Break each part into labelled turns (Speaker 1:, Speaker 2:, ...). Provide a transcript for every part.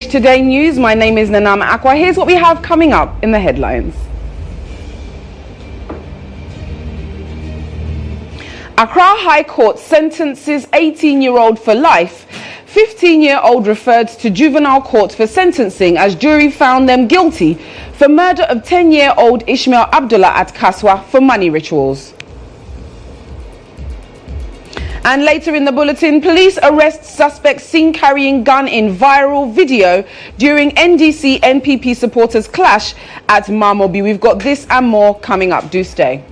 Speaker 1: Today News, my name is Nanama Acquah. Here's what we have coming up in the headlines. Accra High Court sentences 18-year-old for life. 15-year-old referred to juvenile court for sentencing as jury found them guilty for murder of 10-year-old Ishmael Abdullah at Kaswa for money rituals. And later in the bulletin, police arrest suspect seen carrying gun in viral video during NDC NPP supporters clash at Marmobi. We've got this and more coming up. Do stay.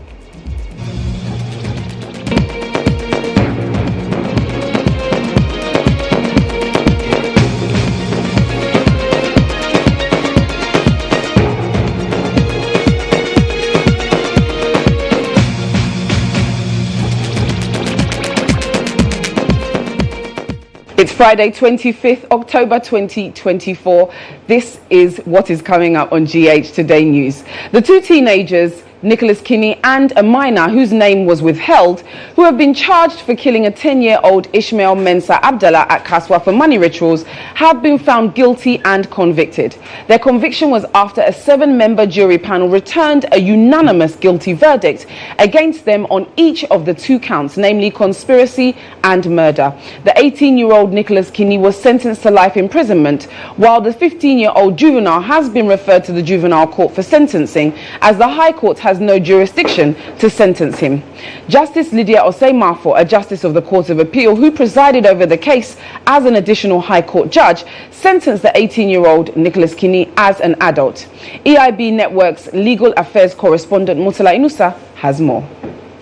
Speaker 1: It's Friday, 25th October 2024. This is what is coming up on GH Today News. The two teenagers, Nicholas Kinney and a minor whose name was withheld, who have been charged for killing a 10-year-old Ishmael Mensa Abdullah at Kaswa for money rituals, have been found guilty and convicted. Their conviction was after a 7-member jury panel returned a unanimous guilty verdict against them on each of the 2 counts, namely conspiracy and murder. The 18-year-old Nicholas Kinney was sentenced to life imprisonment, while the 15-year-old juvenile has been referred to the juvenile court for sentencing, as the High Court has no jurisdiction to sentence him. Justice Lydia Osei-Mafo, a justice of the Court of Appeal who presided over the case as an additional High Court judge, sentenced the 18-year-old Nicholas Kinney as an adult. EIB Network's legal affairs correspondent Mutala Inusa has more.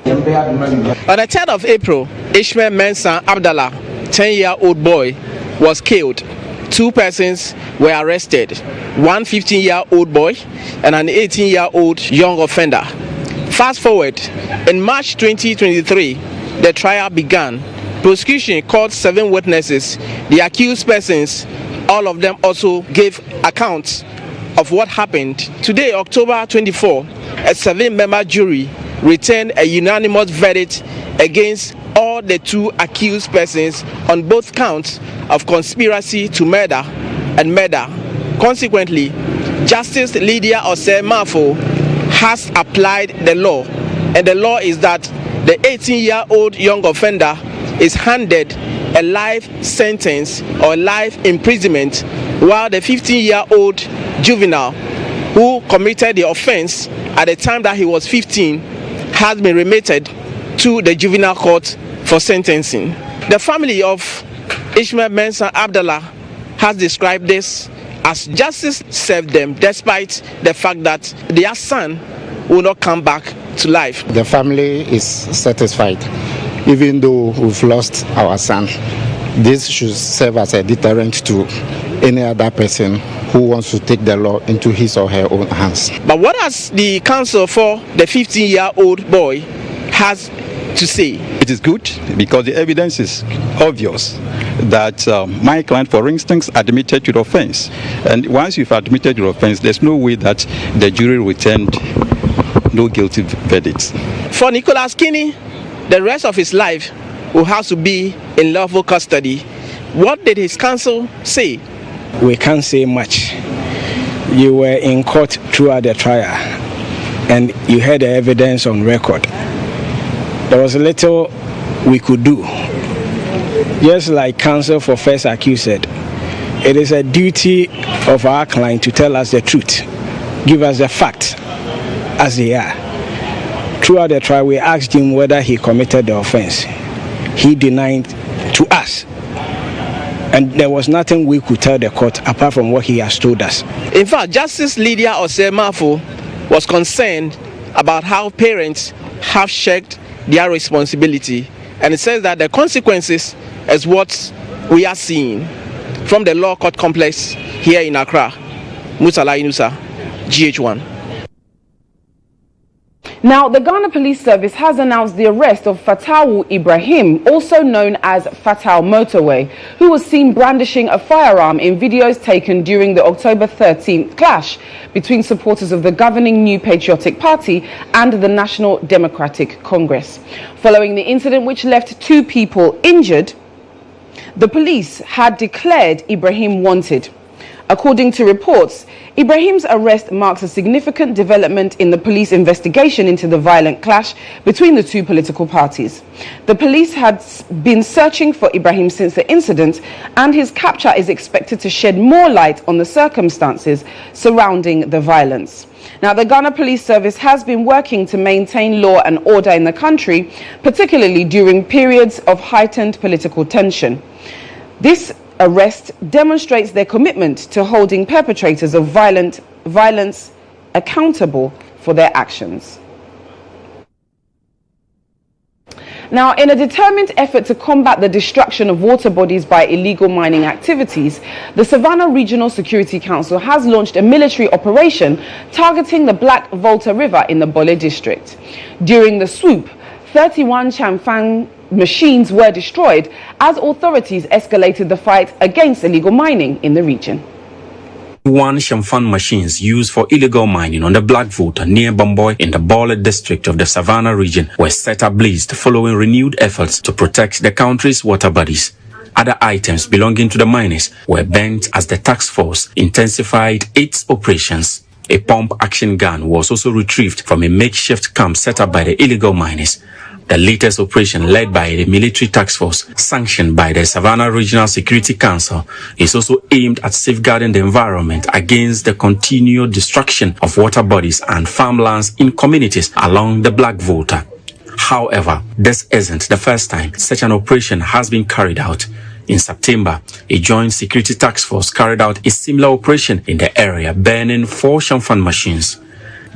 Speaker 2: On the 3rd of April, Ishmael Mensa Abdullah, 10-year-old boy, was killed. 2 persons were arrested, one 15-year-old boy and an 18-year-old young offender. Fast forward, in March 2023, the trial began. Prosecution called 7 witnesses. The accused persons, all of them also gave accounts of what happened. Today, October 24, a 7-member jury returned a unanimous verdict against all the 2 accused persons on both counts of conspiracy to murder and murder. Consequently, Justice Lydia Osei-Mafo has applied the law, and the law is that the 18-year-old young offender is handed a life sentence or life imprisonment, while the 15-year-old juvenile who committed the offense at the time that he was 15 has been remitted to the juvenile court for sentencing. The family of Ishmael Mensa Abdullah has described this as justice served them, despite the fact that their son will not come back to life.
Speaker 3: The family is satisfied, even though we've lost our son. This should serve as a deterrent to any other person who wants to take the law into his or her own hands.
Speaker 2: But what has the counsel for the 15-year-old boy has to say?
Speaker 4: It is good because the evidence is obvious that my client, for instance, admitted to the offense. And once you've admitted to the offense, there's no way that the jury returned no guilty verdicts.
Speaker 2: For Nicholas Kinney, the rest of his life will have to be in lawful custody. What did his counsel say?
Speaker 5: We can't say much. You were in court throughout the trial and you had the evidence on record. There was little we could do. Just like counsel for first accused said, it is a duty of our client to tell us the truth, give us the facts as they are. Throughout the trial, we asked him whether he committed the offense. He denied to us. And there was nothing we could tell the court apart from what he has told us.
Speaker 2: In fact, Justice Lydia Osei-Mafo was concerned about how parents have shirked their responsibility, and it says that the consequences is what we are seeing from the law court complex here in Accra. Musala Inusa, GHOne.
Speaker 1: Now, the Ghana Police Service has announced the arrest of Fata Ibrahim, also known as Fatal Motorway, who was seen brandishing a firearm in videos taken during the October 13th clash between supporters of the governing New Patriotic Party and the National Democratic Congress. Following the incident, which left 2 people injured, the police had declared Ibrahim wanted. According to reports, Ibrahim's arrest marks a significant development in the police investigation into the violent clash between the two political parties. The police had been searching for Ibrahim since the incident, and his capture is expected to shed more light on the circumstances surrounding the violence. Now, the Ghana Police Service has been working to maintain law and order in the country, particularly during periods of heightened political tension. This arrest demonstrates their commitment to holding perpetrators of violence accountable for their actions. Now, in a determined effort to combat the destruction of water bodies by illegal mining activities, the Savannah Regional Security Council has launched a military operation targeting the Black Volta River in the Bole district. During the swoop, 31 Chamfang machines were destroyed as authorities escalated the fight against illegal mining in the region.
Speaker 6: 1 Chamfang machines used for illegal mining on the Black Volta near Bomboy in the Bole district of the Savannah region were set ablaze following renewed efforts to protect the country's water bodies. Other items belonging to the miners were burnt as the task force intensified its operations. A pump action gun was also retrieved from a makeshift camp set up by the illegal miners. The latest operation, led by the military task force sanctioned by the Savannah Regional Security Council, is also aimed at safeguarding the environment against the continued destruction of water bodies and farmlands in communities along the Black Volta. However, this isn't the first time such an operation has been carried out. In September, a joint security task force carried out a similar operation in the area, burning 4 Chamfang machines.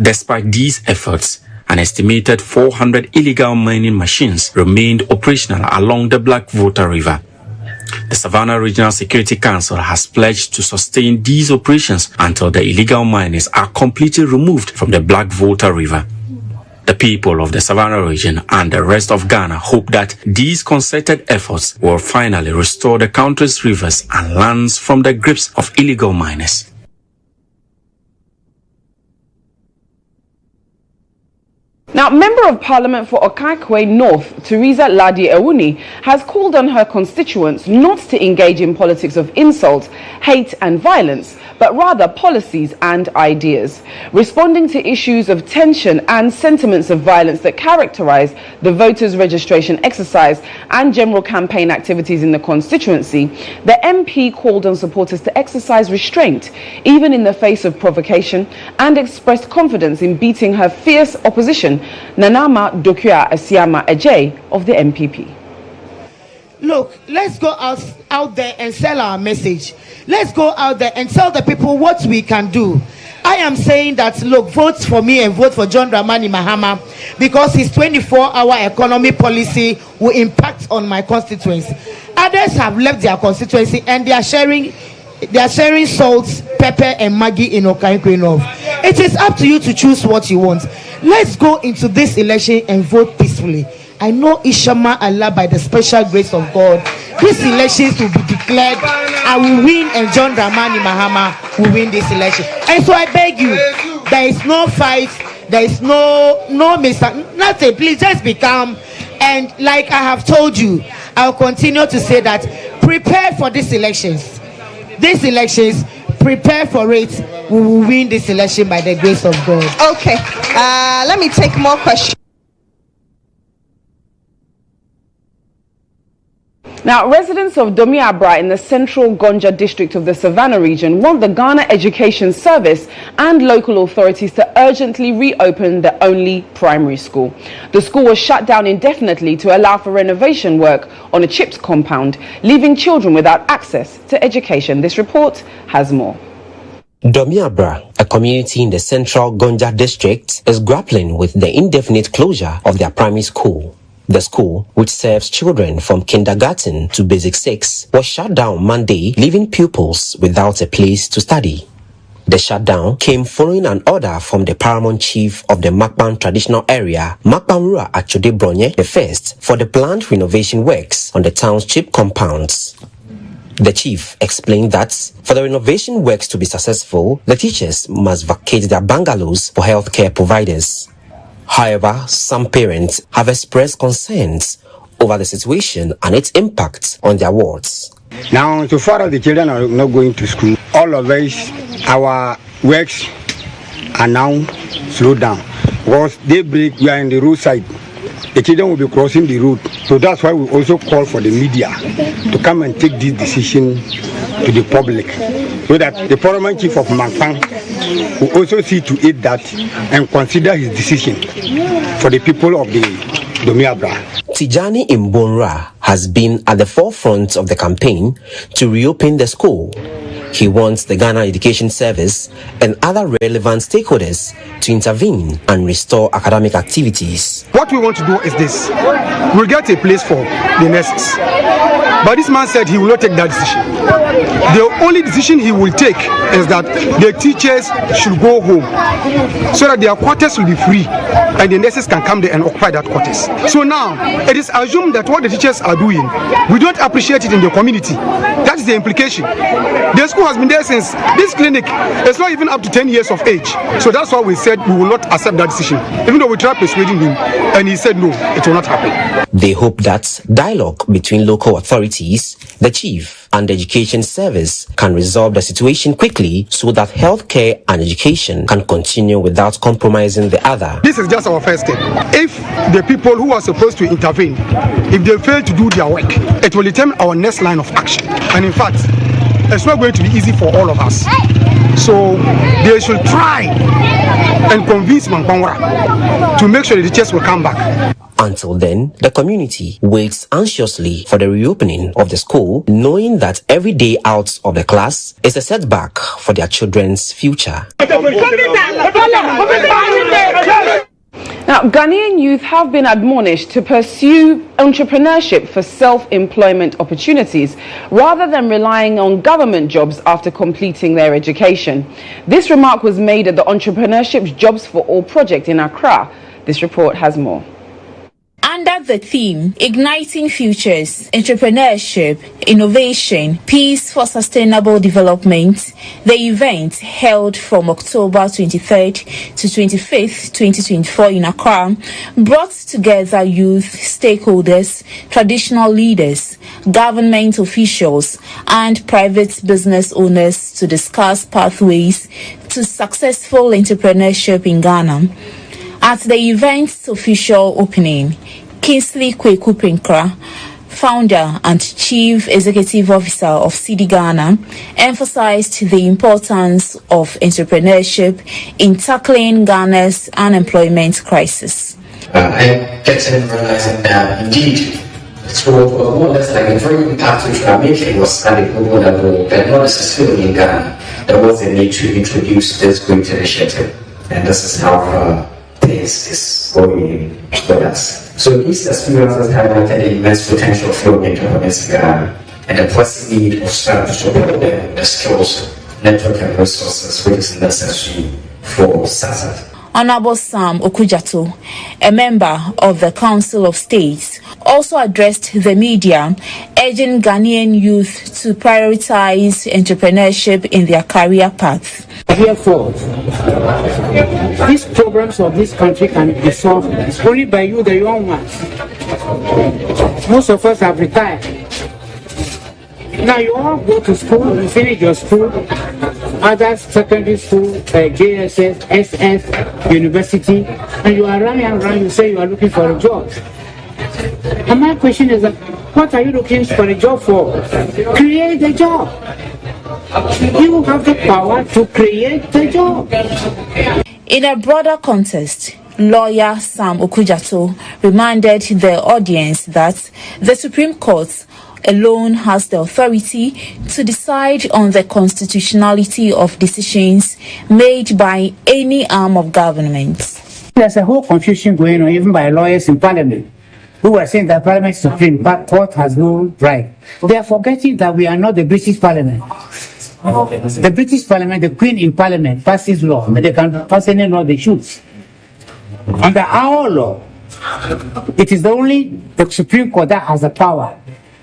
Speaker 6: Despite these efforts, an estimated 400 illegal mining machines remained operational along the Black Volta River. The Savannah Regional Security Council has pledged to sustain these operations until the illegal miners are completely removed from the Black Volta River. The people of the Savannah region and the rest of Ghana hope that these concerted efforts will finally restore the country's rivers and lands from the grips of illegal miners.
Speaker 1: Now, Member of Parliament for Oki North Theresa Auni has called on her constituents not to engage in politics of insult, hate and violence, but rather policies and ideas. Responding to issues of tension and sentiments of violence that characterize the voters' registration exercise and general campaign activities in the constituency, the MP called on supporters to exercise restraint, even in the face of provocation, and expressed confidence in beating her fierce opposition, Nanama Dokua Asiama Ejay of the MPP.
Speaker 7: Look, let's go out there and sell our message. Let's go out there and tell the people what we can do. I am saying that, look, vote for me and vote for John Dramani Mahama, because his 24-hour economy policy will impact on my constituents. Others have left their constituency and they are sharing salt, pepper and Maggi in Oki North. It is up to you to choose what you want. Let's go into this election and vote peacefully. I know Ishama Allah, by the special grace of God, these elections will be declared. I will win and John Dramani Mahama will win this election. And so I beg you, there is no fight, there is no nothing. Please just be calm. And like I have told you, I'll continue to say that prepare for these elections. These elections, prepare for it. We will win this election by the grace of God.
Speaker 8: Okay, let me take more questions.
Speaker 1: Now, residents of Abra in the Central Gonja District of the Savannah Region want the Ghana Education Service and local authorities to urgently reopen the only primary school. The school was shut down indefinitely to allow for renovation work on a chipped compound, leaving children without access to education. This report has more.
Speaker 9: Abra, a community in the Central Gonja District, is grappling with the indefinite closure of their primary school. The school, which serves children from kindergarten to basic 6, was shut down Monday, leaving pupils without a place to study. The shutdown came following an order from the paramount chief of the Makban traditional area, Makbanrua Achode Bronye I, for the planned renovation works on the town's chip compounds. The chief explained that for the renovation works to be successful, the teachers must vacate their bungalows for healthcare providers. However, some parents have expressed concerns over the situation and its impact on their wards.
Speaker 10: Now, so far as the children are not going to school, all of us, our works are now slowed down. Because daybreak, we are in the roadside. The children will be crossing the road. So that's why we also call for the media to come and take this decision to the public. So that the Parliament Chief of Mangpang will also see to it that and consider his decision for the people of the Abra.
Speaker 9: Tijani Imbonra has been at the forefront of the campaign to reopen the school. He wants the Ghana Education Service and other relevant stakeholders to intervene and restore academic activities.
Speaker 11: What we want to do is this. We'll get a place for the nurses. But this man said he will not take that decision. The only decision he will take is that the teachers should go home so that their quarters will be free and the nurses can come there and occupy that quarters. So now, it is assumed that what the teachers are doing, we don't appreciate it in the community. That is the implication. The school has been there since this clinic is not even up to 10 years of age. So that's why we said we will not accept that decision. Even though we tried persuading him and he said no, it will not happen.
Speaker 9: They hope that dialogue between local authorities, the chief, and the education service can resolve the situation quickly so that healthcare and education can continue without compromising the other.
Speaker 11: This is just our first step. If the people who are supposed to intervene, if they fail to do their work, it will determine our next line of action. And in fact, it's not going to be easy for all of us. So they should try and convince Mangpangwa to make sure the teachers will come back.
Speaker 9: Until then, the community waits anxiously for the reopening of the school, knowing that every day out of the class is a setback for their children's future.
Speaker 1: Now, Ghanaian youth have been admonished to pursue entrepreneurship for self-employment opportunities rather than relying on government jobs after completing their education. This remark was made at the Entrepreneurship Jobs for All project in Accra. This report has more.
Speaker 12: Under the theme, Igniting Futures, Entrepreneurship, Innovation, Peace for Sustainable Development, the event held from October 23rd to 25th, 2024 in Accra brought together youth, stakeholders, traditional leaders, government officials, and private business owners to discuss pathways to successful entrepreneurship in Ghana. At the event's official opening, Kingsley Kweku-Prinkra, founder and chief executive officer of CD Ghana, emphasized the importance of entrepreneurship in tackling Ghana's unemployment crisis.
Speaker 13: I get in realizing that indeed, so more or less like the very impact which we are making was at a global level, but not necessarily in Ghana. There was a need to introduce this great initiative, and this is how things is going with us. So these experiences highlighted the immense potential for entrepreneurs in Ghana and the pressing need of staff to build the skills, network and resources which is necessary for success.
Speaker 12: Honorable Sam Okujato, a member of the Council of States, also addressed the media, urging Ghanaian youth to prioritize entrepreneurship in their career path.
Speaker 14: Therefore, these problems of this country can be solved only by you, the young ones. Most of us have retired. Now you all go to school, you finish your school, others secondary school, JSS, SF, university, and you are running around, you say you are looking for a job. And my question is, what are you looking for a job for? Create a job. You have the power to create the job.
Speaker 12: In a broader context, lawyer Sam Okujato reminded the audience that the Supreme Court alone has the authority to decide on the constitutionality of decisions made by any arm of government.
Speaker 14: There's a whole confusion going on even by lawyers in Parliament who are saying that Parliament is supreme, but court has no right. They are forgetting that we are not the British Parliament. The British Parliament, the Queen in Parliament passes law, but they can pass any law they choose. Under our law, it is only the Supreme Court that has the power.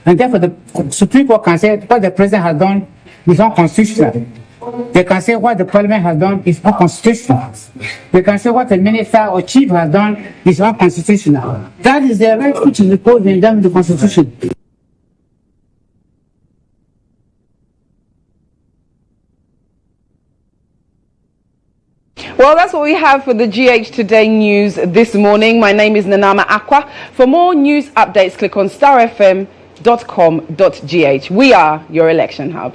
Speaker 14: And therefore, the Supreme Court can say what the President has done is unconstitutional. They can say what the Parliament has done is unconstitutional. They can say what the Minister or Chief has done is unconstitutional. That is the right which is reposed in them in the Constitution.
Speaker 1: Well, that's what we have for the GH Today news this morning. My name is Nanama Acquah. For more news updates, click on starfm.com.gh. We are your election hub.